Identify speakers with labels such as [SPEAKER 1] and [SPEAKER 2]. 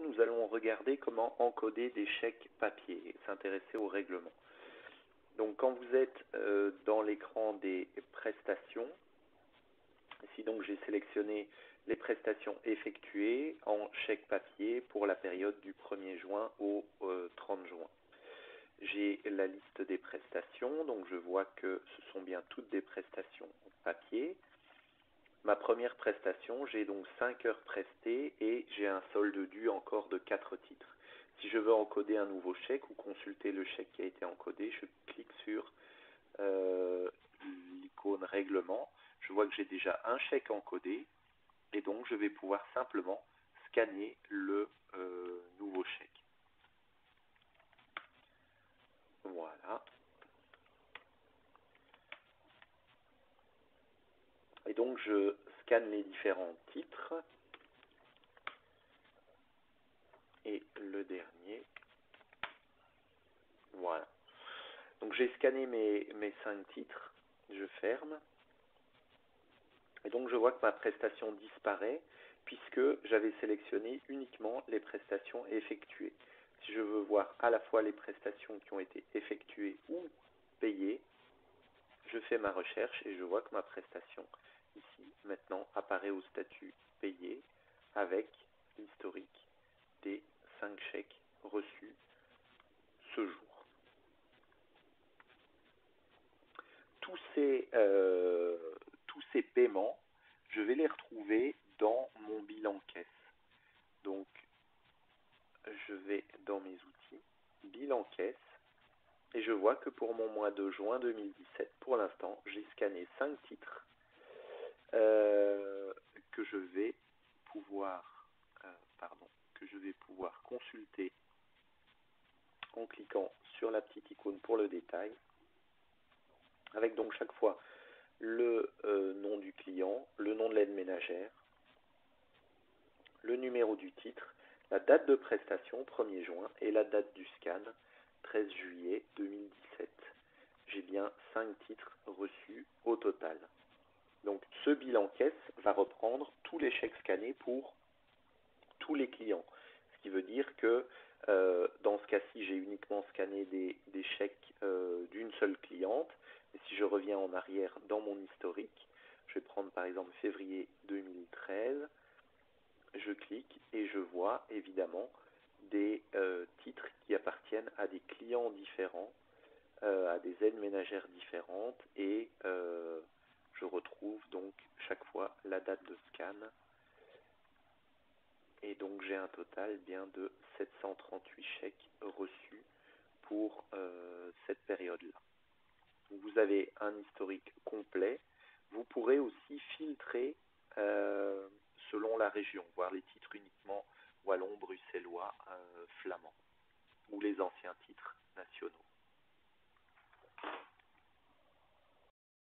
[SPEAKER 1] nous allons regarder comment encoder des chèques papier et s'intéresser au règlement. Donc quand vous êtes dans l'écran des prestations, ici donc j'ai sélectionné les prestations effectuées en chèque papier pour la période du 1er juin au 30 juin. J'ai la liste des prestations, donc je vois que ce sont bien toutes des prestations papier. Ma première prestation, j'ai donc 5 heures prestées et j'ai un solde dû encore de 4 titres. Si je veux encoder un nouveau chèque ou consulter le chèque qui a été encodé, je clique sur l'icône règlement. Je vois que j'ai déjà un chèque encodé et donc je vais pouvoir simplement scanner le nouveau chèque. Voilà. Et donc je scanne les différents titres. Et le dernier. Voilà. Donc j'ai scanné mes 5 titres. Je ferme. Et donc je vois que ma prestation disparaît puisque j'avais sélectionné uniquement les prestations effectuées. Si je veux voir à la fois les prestations qui ont été effectuées ou payées, je fais ma recherche et je vois que ma prestation ici maintenant apparaît au statut payé avec l'historique des 5 chèques reçus ce jour. Tous ces paiements, je vais les retrouver dans mon bilan caisse. Donc, je vais dans mes outils, bilan caisse, et je vois que pour mon mois de juin 2017, pour l'instant, j'ai scanné 5 titres que je vais pouvoir consulter en cliquant sur la petite icône pour le détail, avec donc chaque fois le nom du client, le nom de l'aide ménagère, le numéro du titre, la date de prestation, 1er juin, et la date du scan, 13 juillet 2017. J'ai bien 5 titres reçus au total. Donc ce bilan caisse va reprendre tous les chèques scannés pour tous les clients. Ce qui veut dire que dans ce cas-ci, j'ai uniquement scanné des chèques d'une seule cliente. Et si je reviens en arrière dans mon historique, je vais prendre par exemple février 2013, je clique et je vois évidemment des titres qui appartiennent à des clients différents, à des aides ménagères différentes, et je retrouve donc chaque fois la date de scan. Et donc j'ai un total bien de 738 chèques reçus pour cette période-là. Vous avez un historique complet. Vous pourrez aussi filtrer selon la région, voir les titres uniquement wallons, bruxellois, flamands, ou les anciens titres nationaux.